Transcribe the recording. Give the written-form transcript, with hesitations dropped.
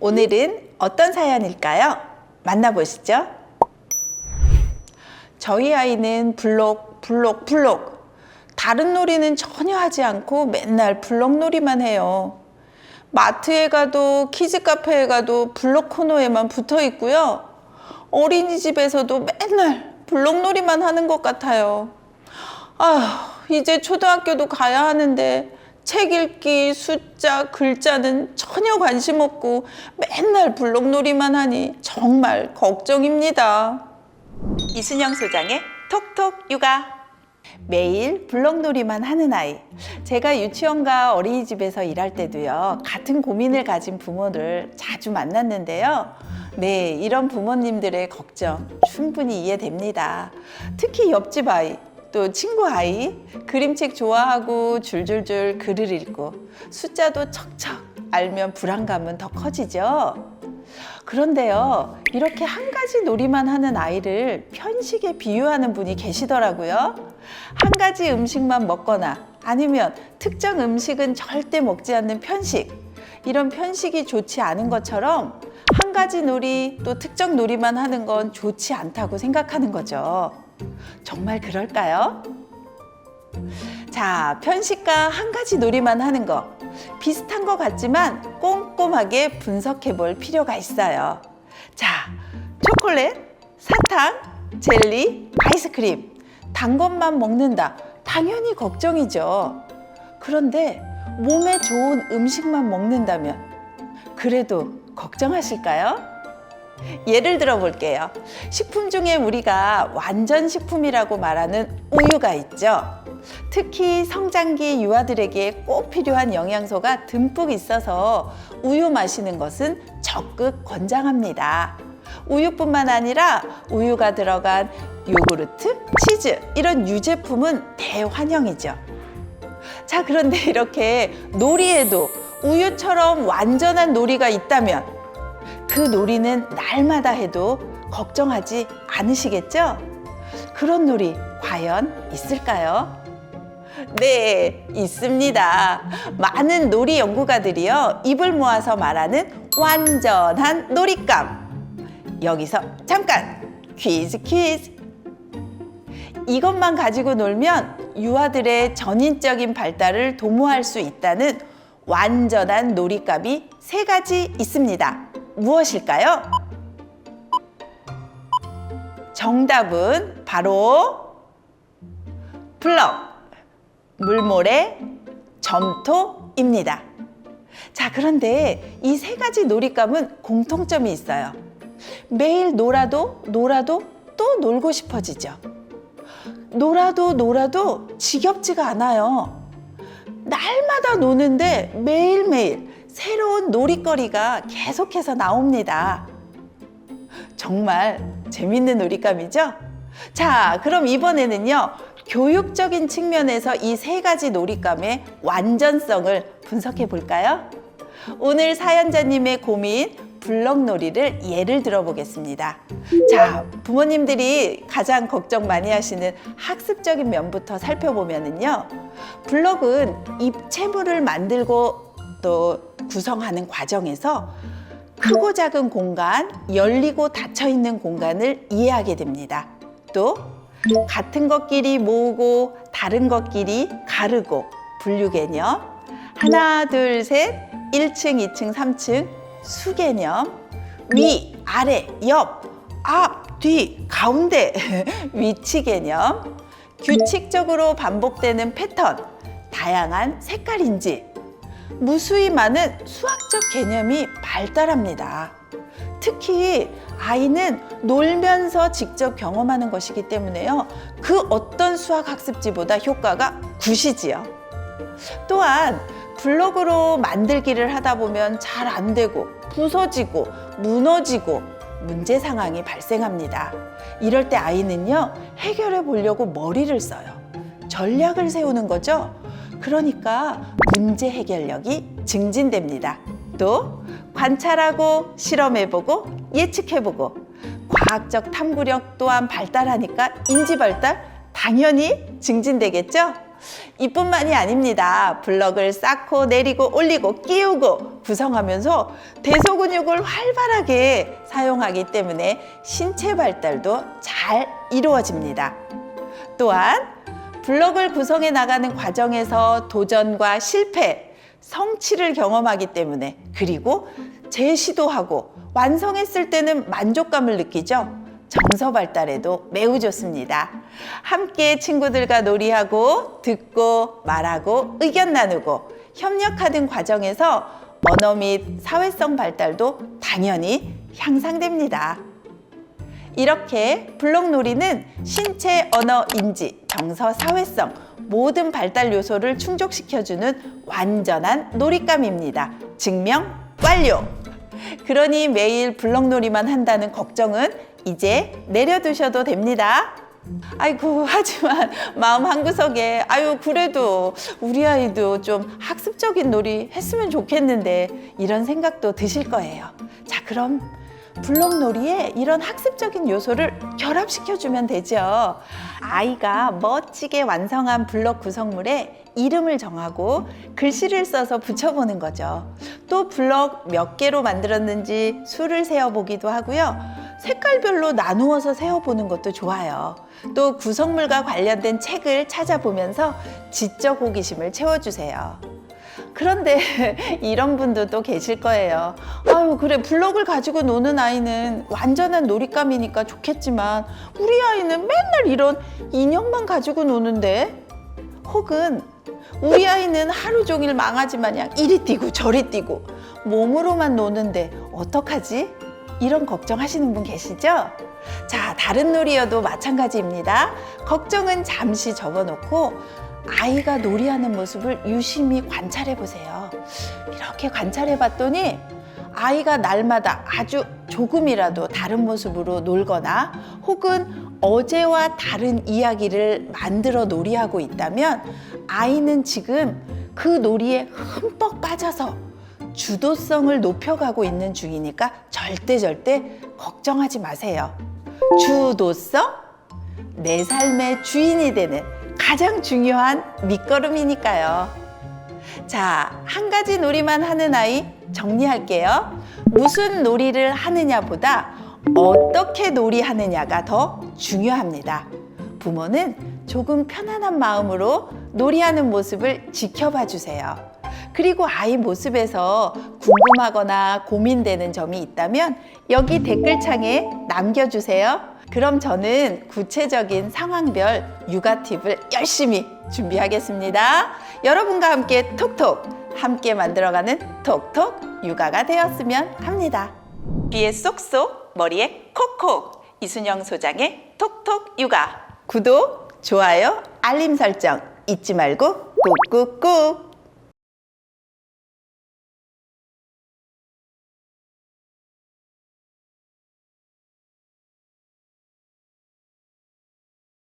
오늘은 어떤 사연일까요? 만나보시죠. 저희 아이는 블록. 다른 놀이는 전혀 하지 않고 맨날 블록놀이만 해요. 마트에 가도 키즈 카페에 가도 블록 코너에만 붙어 있고요. 어린이집에서도 맨날 블록놀이만 하는 것 같아요. 이제 초등학교도 가야 하는데 책 읽기, 숫자, 글자는 전혀 관심 없고 맨날 블록놀이만 하니 정말 걱정입니다. 이순영 소장의 톡톡 육아. 매일 블록놀이만 하는 아이. 제가 유치원과 어린이집에서 일할 때도요, 같은 고민을 가진 부모를 자주 만났는데요. 네, 이런 부모님들의 걱정 충분히 이해됩니다. 특히 옆집 아이, 또 친구 아이, 그림책 좋아하고 줄줄줄 글을 읽고 숫자도 척척 알면 불안감은 더 커지죠. 그런데요, 이렇게 한 가지 놀이만 하는 아이를 편식에 비유하는 분이 계시더라고요. 한 가지 음식만 먹거나 아니면 특정 음식은 절대 먹지 않는 편식. 이런 편식이 좋지 않은 것처럼 한 가지 놀이, 또 특정 놀이만 하는 건 좋지 않다고 생각하는 거죠. 정말 그럴까요? 자, 편식과 한 가지 놀이만 하는 거 비슷한 것 같지만 꼼꼼하게 분석해 볼 필요가 있어요. 자, 초콜릿, 사탕, 젤리, 아이스크림, 단 것만 먹는다. 당연히 걱정이죠. 그런데 몸에 좋은 음식만 먹는다면 그래도 걱정하실까요? 예를 들어 볼게요. 식품 중에 우리가 완전 식품이라고 말하는 우유가 있죠. 특히 성장기 유아들에게 꼭 필요한 영양소가 듬뿍 있어서 우유 마시는 것은 적극 권장합니다. 우유뿐만 아니라 우유가 들어간 요구르트, 치즈 이런 유제품은 대환영이죠. 자, 그런데 이렇게 놀이에도 우유처럼 완전한 놀이가 있다면 그 놀이는 날마다 해도 걱정하지 않으시겠죠? 그런 놀이 과연 있을까요? 네, 있습니다. 많은 놀이 연구가들이요, 입을 모아서 말하는 완전한 놀잇감. 여기서 잠깐 퀴즈. 이것만 가지고 놀면 유아들의 전인적인 발달을 도모할 수 있다는 완전한 놀잇감이 3가지 있습니다. 무엇일까요? 정답은 바로 블럭, 물모래, 점토입니다. 자, 그런데 이 3가지 놀잇감은 공통점이 있어요. 매일 놀아도 또 놀고 싶어지죠. 놀아도 지겹지가 않아요. 날마다 노는데 매일매일 새로운 놀이거리가 계속해서 나옵니다. 정말 재밌는 놀잇감이죠? 자, 그럼 이번에는요, 교육적인 측면에서 이 3가지 놀잇감의 완전성을 분석해 볼까요? 오늘 사연자님의 고민 블럭놀이를 예를 들어보겠습니다. 자, 부모님들이 가장 걱정 많이 하시는 학습적인 면부터 살펴보면요, 블럭은 입체물을 만들고 또 구성하는 과정에서 크고 작은 공간, 열리고 닫혀 있는 공간을 이해하게 됩니다. 또 같은 것끼리 모으고 다른 것끼리 가르고 분류 개념, 하나, 둘, 셋, 1층, 2층, 3층 수 개념, 위, 아래, 옆, 앞, 뒤, 가운데 위치 개념, 규칙적으로 반복되는 패턴, 다양한 색깔인지, 무수히 많은 수학적 개념이 발달합니다. 특히 아이는 놀면서 직접 경험하는 것이기 때문에요, 그 어떤 수학 학습지보다 효과가 굿이지요. 또한 블록으로 만들기를 하다 보면 잘 안 되고 부서지고 무너지고 문제 상황이 발생합니다. 이럴 때 아이는요, 해결해 보려고 머리를 써요. 전략을 세우는 거죠. 그러니까 문제 해결력이 증진됩니다. 또 관찰하고 실험해보고 예측해보고 과학적 탐구력 또한 발달하니까 인지 발달 당연히 증진되겠죠? 이뿐만이 아닙니다. 블럭을 쌓고 내리고 올리고 끼우고 구성하면서 대소근육을 활발하게 사용하기 때문에 신체 발달도 잘 이루어집니다. 또한 블럭을 구성해 나가는 과정에서 도전과 실패, 성취를 경험하기 때문에, 그리고 재시도하고 완성했을 때는 만족감을 느끼죠. 정서 발달에도 매우 좋습니다. 함께 친구들과 놀이하고 듣고 말하고 의견 나누고 협력하는 과정에서 언어 및 사회성 발달도 당연히 향상됩니다. 이렇게 블럭놀이는 신체, 언어, 인지, 정서, 사회성 모든 발달 요소를 충족시켜주는 완전한 놀잇감입니다. 증명 완료! 그러니 매일 블럭놀이만 한다는 걱정은 이제 내려두셔도 됩니다. 아이고, 하지만 마음 한구석에 그래도 우리 아이도 좀 학습적인 놀이 했으면 좋겠는데 이런 생각도 드실 거예요. 자, 그럼 블럭놀이에 이런 학습적인 요소를 결합시켜주면 되죠. 아이가 멋지게 완성한 블럭 구성물에 이름을 정하고 글씨를 써서 붙여보는 거죠. 또 블럭 몇 개로 만들었는지 수를 세어보기도 하고요. 색깔별로 나누어서 세어보는 것도 좋아요. 또 구성물과 관련된 책을 찾아보면서 지적 호기심을 채워주세요. 그런데 이런 분들도 계실 거예요. 그래, 블럭을 가지고 노는 아이는 완전한 놀잇감이니까 좋겠지만 우리 아이는 맨날 이런 인형만 가지고 노는데, 혹은 우리 아이는 하루 종일 망아지 마냥 이리 뛰고 저리 뛰고 몸으로만 노는데 어떡하지? 이런 걱정하시는 분 계시죠? 자, 다른 놀이여도 마찬가지입니다. 걱정은 잠시 접어놓고 아이가 놀이하는 모습을 유심히 관찰해 보세요. 이렇게 관찰해 봤더니 아이가 날마다 아주 조금이라도 다른 모습으로 놀거나 혹은 어제와 다른 이야기를 만들어 놀이하고 있다면 아이는 지금 그 놀이에 흠뻑 빠져서 주도성을 높여가고 있는 중이니까 절대 걱정하지 마세요. 주도성? 내 삶의 주인이 되는 가장 중요한 밑거름이니까요. 자, 한 가지 놀이만 하는 아이 정리할게요. 무슨 놀이를 하느냐보다 어떻게 놀이하느냐가 더 중요합니다. 부모는 조금 편안한 마음으로 놀이하는 모습을 지켜봐 주세요. 그리고 아이 모습에서 궁금하거나 고민되는 점이 있다면 여기 댓글창에 남겨주세요. 그럼 저는 구체적인 상황별 육아 팁을 열심히 준비하겠습니다. 여러분과 함께 톡톡, 함께 만들어가는 톡톡 육아가 되었으면 합니다. 귀에 쏙쏙, 머리에 콕콕, 이순영 소장의 톡톡 육아. 구독, 좋아요, 알림 설정 잊지 말고 꾹꾹꾹.